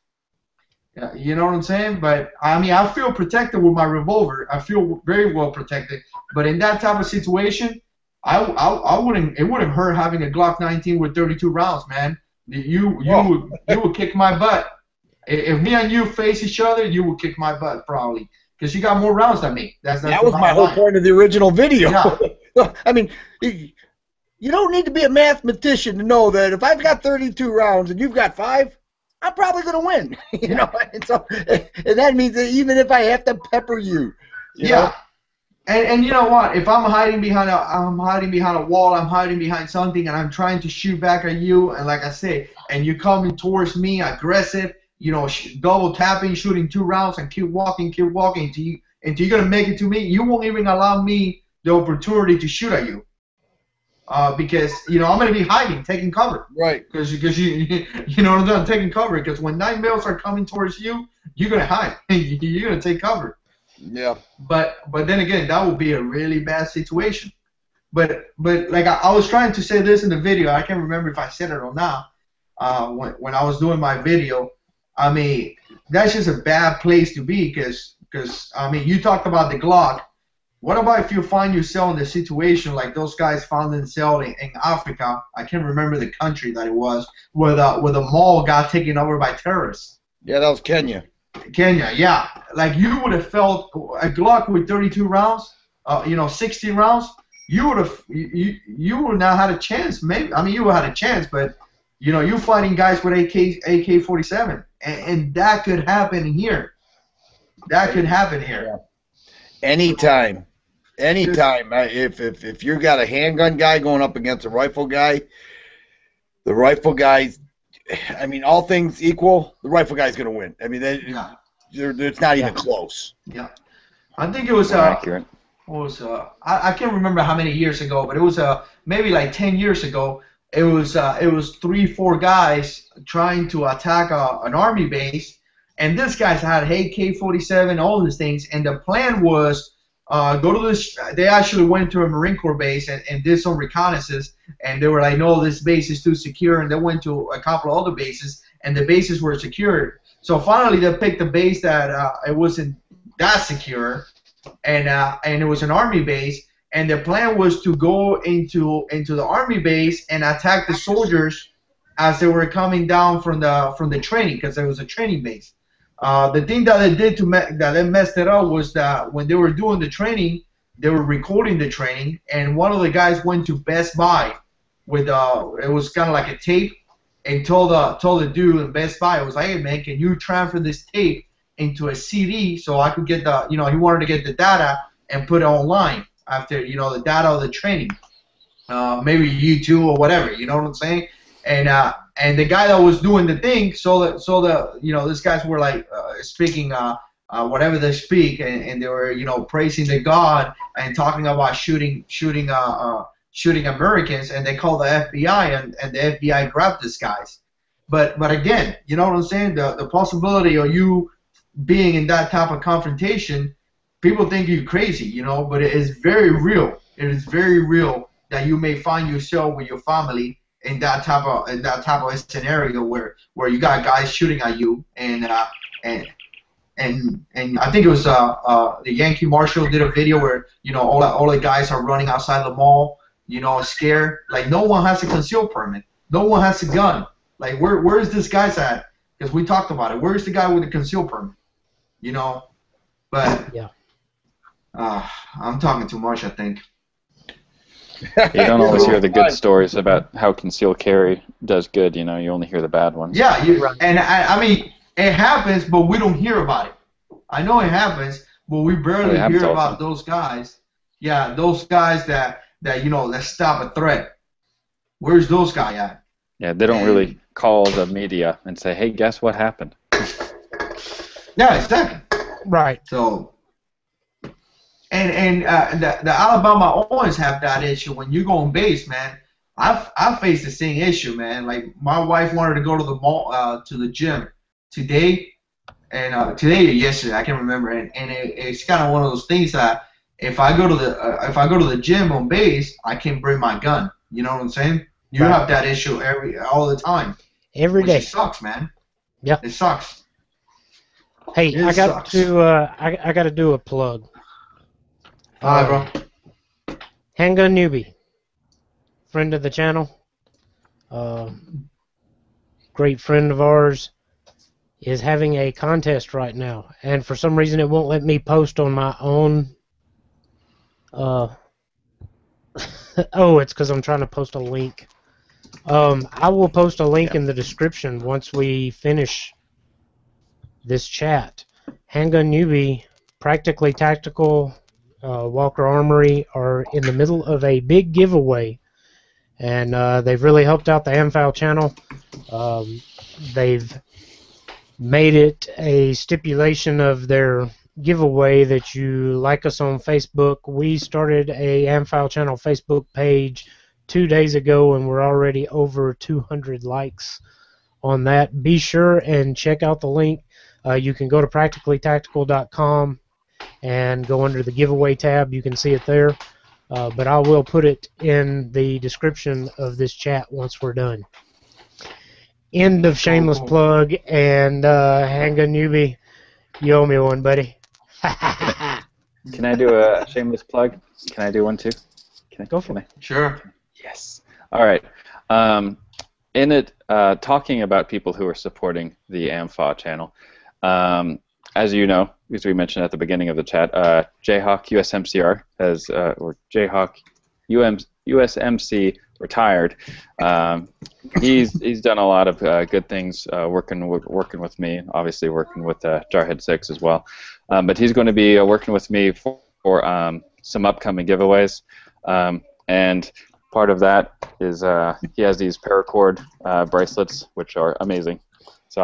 You know what I'm saying? But I mean, I feel protected with my revolver. I feel very well protected. But in that type of situation, I wouldn't. It wouldn't hurt having a Glock 19 with 32 rounds, man. You would kick my butt. If me and you face each other, you would kick my butt probably because you got more rounds than me. That was my whole point of the original video. Yeah. I mean, you don't need to be a mathematician to know that if I've got 32 rounds and you've got 5, I'm probably going to win. You know, and so and that means that even if I have to pepper you know? And you know what? If I'm hiding behind a wall, I'm hiding behind something, and I'm trying to shoot back at you, and like I say, and you're coming towards me aggressive, double tapping, shooting 2 rounds, and keep walking until you're gonna make it to me. You won't even allow me the opportunity to shoot at you, because I'm gonna be hiding, taking cover. Right. Because you know what I'm doing, taking cover. Because when 9 mils are coming towards you, you're gonna hide. You're gonna take cover. Yeah. But then again, that would be a really bad situation. But like I was trying to say this in the video. I can't remember if I said it or not. When I was doing my video, I mean, that's just a bad place to be because I mean, you talked about the Glock. What about if you find yourself in the situation like those guys found themselves in Africa? I can't remember the country that it was, where the mall got taken over by terrorists. Yeah, that was Kenya. Kenya, yeah. Like you would have felt a Glock with 32 rounds, 60 rounds. You would not had a chance. Maybe you would have had a chance, but you're fighting guys with AK-47, and that could happen here. That could happen here. Yeah. Anytime. If you got a handgun guy going up against a rifle guy, the rifle guy's. I mean, all things equal, the rifle guy's going to win. I mean, it's not even close. Yeah, I think it was accurate. I can't remember how many years ago, but it was maybe like 10 years ago. It was 3-4 guys trying to attack an army base, and this guys had AK-47, all these things, and the plan was go to this. They actually went to a Marine Corps base and did some reconnaissance, and they were like, no, this base is too secure, and they went to a couple of other bases, and the bases were secured. So finally, they picked a base that it wasn't that secure, and it was an army base, and the plan was to go into the army base and attack the soldiers as they were coming down from the training, because it was a training base. The thing that they did that they messed it up was that when they were doing the training, they were recording the training, and one of the guys went to Best Buy with it was kind of like a tape, and told the dude in Best Buy, it was like, hey man, can you transfer this tape into a CD so I could get he wanted to get the data and put it online after the data of the training, maybe YouTube or whatever, you know what I'm saying? And the guy that was doing the thing, these guys were like speaking whatever they speak, and they were praising the God and talking about shooting Americans, and they called the FBI, and the FBI grabbed these guys. But again, you know what I'm saying? The possibility of you being in that type of confrontation, people think you're crazy, but it is very real. It is very real that you may find yourself with your family in that type of scenario where you got guys shooting at you, and I think it was the Yankee Marshal did a video where all the guys are running outside the mall, scared. Like no one has a concealed permit, no one has a gun. Like where is this guy's at? Because we talked about it. Where's the guy with the concealed permit? But yeah. I'm talking too much, I think. You don't always hear the good stories about how concealed carry does good. You only hear the bad ones. Yeah, and I mean, it happens, but we don't hear about it. I know it happens, but we barely hear about those guys. Yeah, those guys that stop a threat. Where's those guys at? Yeah, they don't really call the media and say, "Hey, guess what happened?" Yeah, exactly. Right. So, and the Alabama always have that issue when you go on base, man. I faced the same issue, man. Like my wife wanted to go to the mall, to the gym today, and today or yesterday, I can't remember. And it's kind of one of those things that if I go to the gym on base, I can bring my gun. You know what I'm saying? You have that issue all the time. Every day. It sucks, man. Yeah. It sucks. Hey, I got to do a plug. Hi, bro. Handgun Newbie, friend of the channel, great friend of ours, is having a contest right now, and for some reason it won't let me post on my own. Oh, it's because I'm trying to post a link. I will post a link in the description once we finish this chat. Handgun Newbie, Practically Tactical, Walker Armory are in the middle of a big giveaway, and they've really helped out the AMFAW channel. They've made it a stipulation of their giveaway that you like us on Facebook. We started a AMFAW channel Facebook page 2 days ago, and we're already over 200 likes on that. Be sure and check out the link. You can go to practicallytactical.com and go under the giveaway tab. You can see it there. But I will put it in the description of this chat once we're done. End of shameless plug, and Handgun Newbie, you owe me one, buddy. Can I do a shameless plug? Can I do one too? Go for it. Sure. Yes. All right. In it, talking about people who are supporting the AMFAW channel, as you know, because we mentioned at the beginning of the chat, Jayhawk USMCR has, or Jayhawk USMC retired. He's done a lot of good things working with me, obviously working with Jarhead 6 as well. But he's going to be working with me for some upcoming giveaways. And part of that is he has these paracord bracelets, which are amazing. So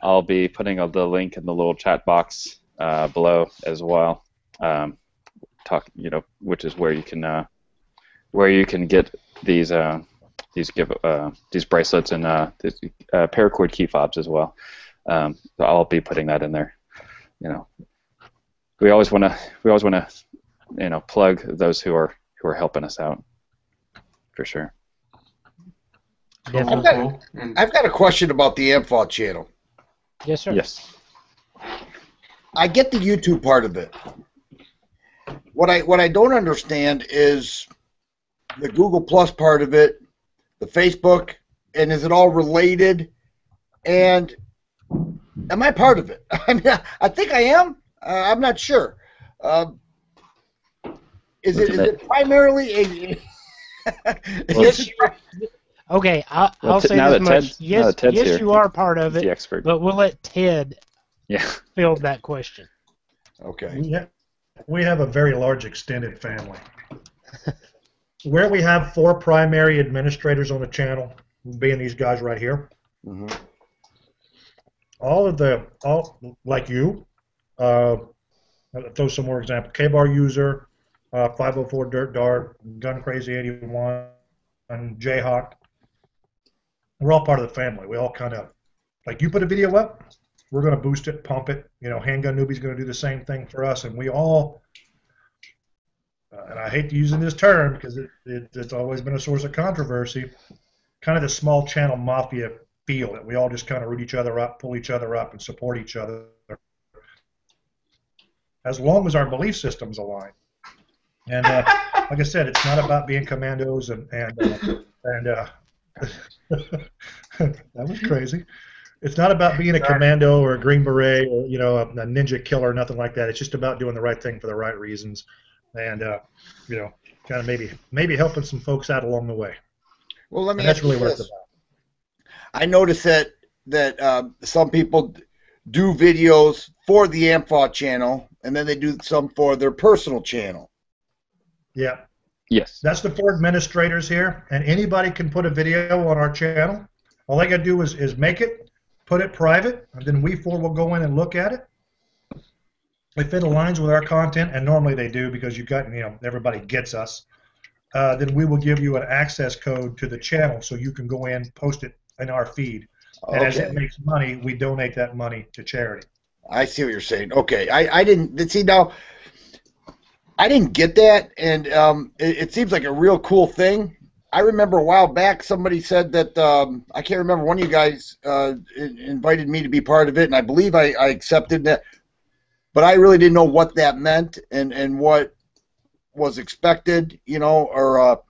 I'll be putting the link in the little chat box below as well. Which is where you can get these bracelets and paracord key fobs as well. So I'll be putting that in there. We always want to plug those who are helping us out, for sure. I've got a question about the AMFAW channel. Yes, sir. Yes. I get the YouTube part of it. What I don't understand is the Google Plus part of it, the Facebook, and is it all related? And am I part of it? I mean, I think I am. I'm not sure. Is it primarily a? Okay, I'll say this much. Yes, you are part of it, the expert. But we'll let Ted field that question. Okay. We have a very large extended family. Where we have 4 primary administrators on the channel, being these guys right here, all like you, I'll throw some more examples. K-Bar User, 504 Dirt Dart, Gun Crazy 81, and Jayhawk. We're all part of the family. We all kind of, like, you put a video up, we're going to boost it, pump it. Handgun Newbie's going to do the same thing for us, and we all, and I hate using this term because it's always been a source of controversy, kind of the small channel mafia feel that we all just kind of root each other up, pull each other up, and support each other, as long as our belief systems align. And like I said, it's not about being commandos and that was crazy. It's not about being a commando or a Green Beret or a ninja killer or nothing like that. It's just about doing the right thing for the right reasons, and kind of maybe helping some folks out along the way. Well, let me. And that's really what it's about. I noticed that some people do videos for the AMFAW channel, and then they do some for their personal channel. Yeah. Yes. That's the 4 administrators here, and anybody can put a video on our channel. All they got to do is make it, put it private, and then we 4 will go in and look at it. If it aligns with our content, and normally they do because everybody gets us, then we will give you an access code to the channel so you can go in, post it in our feed. And as it makes money, we donate that money to charity. I see what you're saying. Okay, I didn't see now. I didn't get that, and it seems like a real cool thing. I remember a while back somebody said that I can't remember, one of you guys invited me to be part of it, and I believe I accepted that. But I really didn't know what that meant and what was expected, or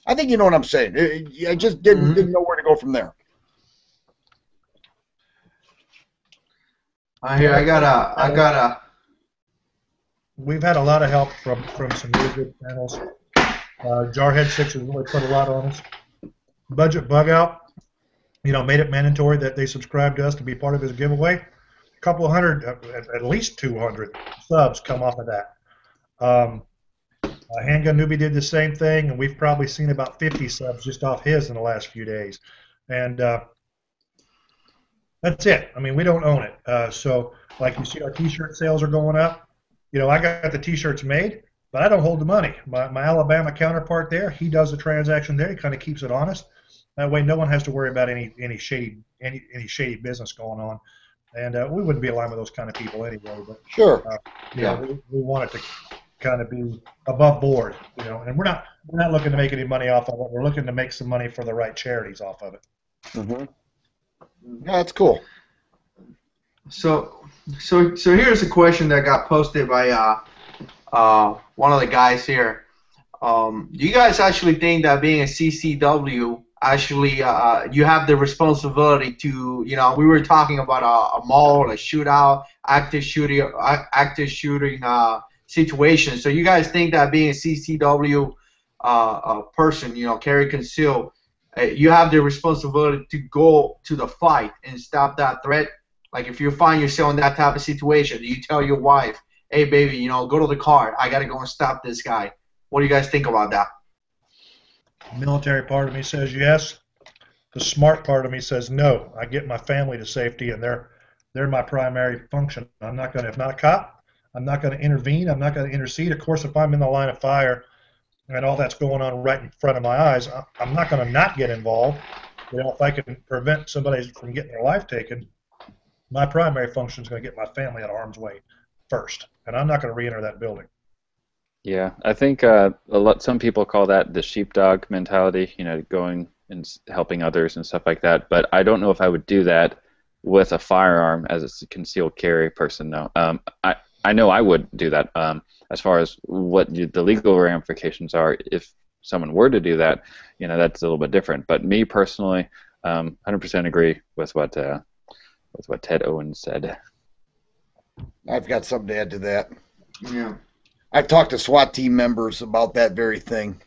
I think you know what I'm saying. I just didn't know where to go from there. I gotta. We've had a lot of help from some really good channels. Jarhead 6 has really put a lot on us. Budget Bug Out, made it mandatory that they subscribe to us to be part of his giveaway. A couple of hundred, at least 200 subs come off of that. Handgun Newbie did the same thing, and we've probably seen about 50 subs just off his in the last few days. And that's it. I mean, we don't own it. So, like you see, our T-shirt sales are going up. I got the T-shirts made, but I don't hold the money. My Alabama counterpart there, he does the transaction there. He kind of keeps it honest. That way, no one has to worry about any shady business going on. And we wouldn't be aligned with those kind of people anyway. But sure, we want it to kind of be above board, And we're not looking to make any money off of it. We're looking to make some money for the right charities off of it. Mm-hmm. Yeah, that's cool. So here's a question that got posted by one of the guys here. Do you guys actually think that being a CCW, actually you have the responsibility to, we were talking about a mall, a shootout, active shooting situation. So you guys think that being a CCW person, carry conceal, you have the responsibility to go to the fight and stop that threat? Like if you find yourself in that type of situation, you tell your wife, hey baby, go to the car, I gotta go and stop this guy. What do you guys think about that? The military part of me says yes. The smart part of me says no. I get my family to safety, and they're my primary function. I'm not going to, if not a cop, I'm not going to intervene. I'm not going to intercede. Of course, if I'm in the line of fire and all that's going on right in front of my eyes, I'm not going to not get involved. If I can prevent somebody from getting their life taken, my primary function is going to get my family out of harm's way first, and I'm not going to re-enter that building. Yeah, I think some people call that the sheepdog mentality, going and helping others and stuff like that. But I don't know if I would do that with a firearm as a concealed carry person, though. I know I would do that. As far as what the legal ramifications are, if someone were to do that, that's a little bit different. But me personally, 100% agree with what Ted Owens said. I've got something to add to that. Yeah. I've talked to SWAT team members about that very thing.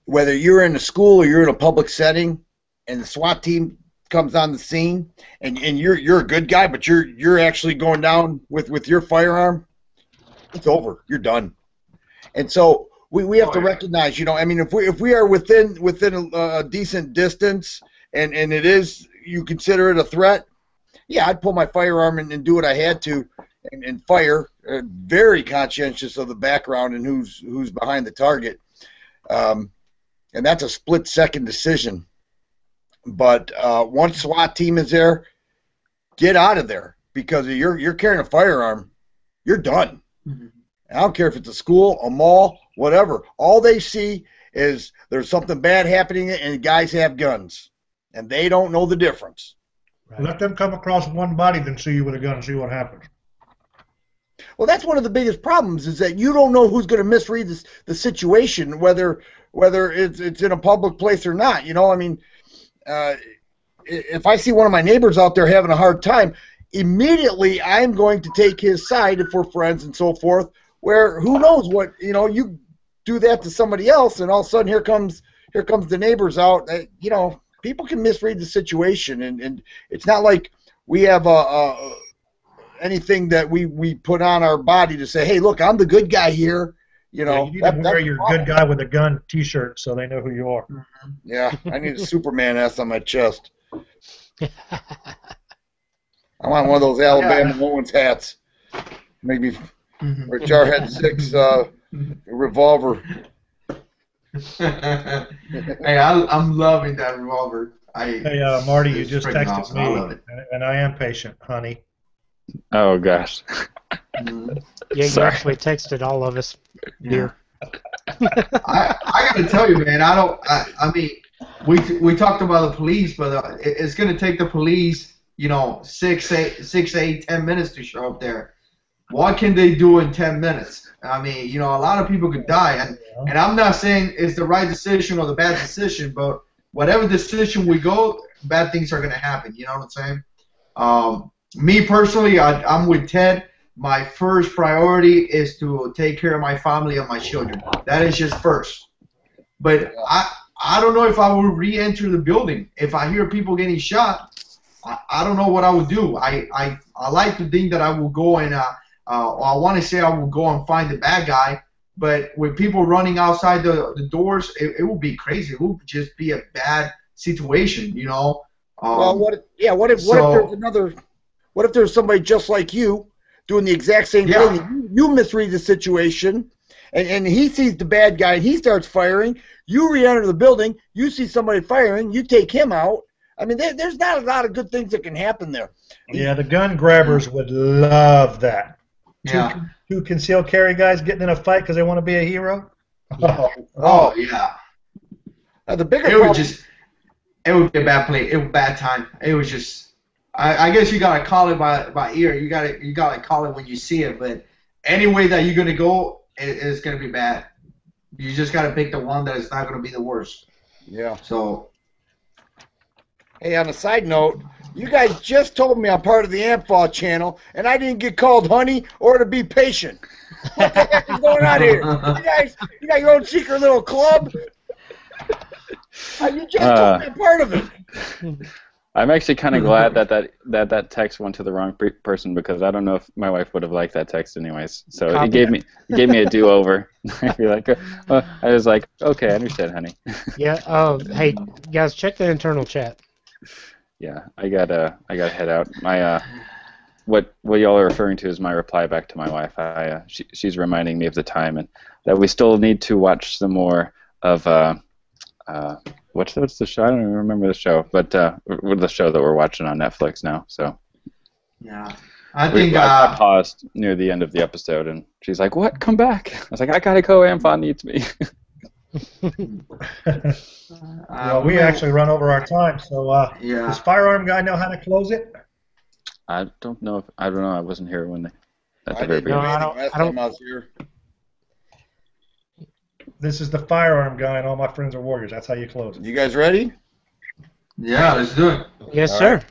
Whether you're in a school or you're in a public setting, and the SWAT team comes on the scene, and you're a good guy, but you're actually going down with your firearm, it's over. You're done. And so we have to recognize, if we are within a decent distance, and it is, you consider it a threat, yeah, I'd pull my firearm and do what I had to, and fire. Very conscientious of the background and who's behind the target, and that's a split-second decision. But once SWAT team is there, get out of there, because you're carrying a firearm, you're done. Mm-hmm. I don't care if it's a school, a mall, whatever. All they see is there's something bad happening and guys have guns, and they don't know the difference. Right. Let them come across one body, then see you with a gun and see what happens. Well, that's one of the biggest problems, is that you don't know who's going to misread the situation, whether it's in a public place or not. If I see one of my neighbors out there having a hard time, immediately I'm going to take his side if we're friends and so forth, where who knows what, you do that to somebody else, and all of a sudden here comes the neighbors out. People can misread the situation, and it's not like we have anything that we put on our body to say, hey, look, I'm the good guy here. You know, you need to wear your good guy with a gun T-shirt so they know who you are. Yeah, I need a Superman S on my chest. I want one of those Alabama Owens hats. Maybe or Jarhead 6 revolver. Hey, I'm loving that revolver. Hey, Marty, you just texted awesome. I love me, it. and I am patient, honey. Oh gosh. Yeah, you actually texted all of us, dear. I got to tell you, man. I mean, we talked about the police, but it's going to take the police, you know, 6, 8, 10 minutes to show up there. What can they do in 10 minutes? I mean, you know, a lot of people could die, and I'm not saying it's the right decision or the bad decision, but whatever decision we go, bad things are going to happen. You know what I'm saying? Me personally, I'm with Ted. My first priority is to take care of my family and my children. That is just first. But I don't know if I will re-enter the building. If I hear people getting shot, I don't know what I would do. I like to think that I will go and I want to say I will go and find the bad guy. But with people running outside the doors, it will be crazy. It will just be a bad situation, you know. Well, what if there's somebody just like you doing the exact same thing? You misread the situation, and he sees the bad guy, and he starts firing. You re-enter the building. You see somebody firing. You take him out. I mean, there's not a lot of good things that can happen there. Yeah, the gun grabbers would love that. Yeah. Two concealed carry guys getting in a fight because they want to be a hero. Yeah. Oh yeah. The bigger it would be a bad play. It was a bad time. It was just. I guess you gotta call it by ear. You gotta call it when you see it. But any way that you're gonna go, it's gonna be bad. You just gotta pick the one that is not gonna be the worst. Yeah. So. Hey, on a side note, you guys just told me I'm part of the AMFAW channel, and I didn't get called honey or to be patient. What the heck is going on here? You got your own secret little club? You just told me I'm part of it. I'm actually kind of glad that text went to the wrong person, because I don't know if my wife would have liked that text anyways. So it gave me a do-over. I'd be like, I was like, okay, I understand, honey. Yeah. Hey guys, check the internal chat. Yeah, I got head out. My what y'all are referring to is my reply back to my wife. She's reminding me of the time, and that we still need to watch some more of what's the show? I don't even remember the show, but the show that we're watching on Netflix now. So yeah, I paused near the end of the episode, and she's like, "What? Come back!" I was like, "I gotta go. AMFAW needs me." Well, we actually run over our time, so does Firearm Guy know how to close it? I don't know. I wasn't here when at the I very didn't know beginning. anything last time I was here. This is the Firearm Guy, and all my friends are warriors. That's how you close it. You guys ready? Yeah, let's do it. Yes, All sir. right.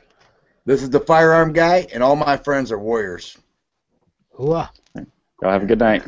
This is the Firearm Guy, and all my friends are warriors. Hooah. Y'all have a good night.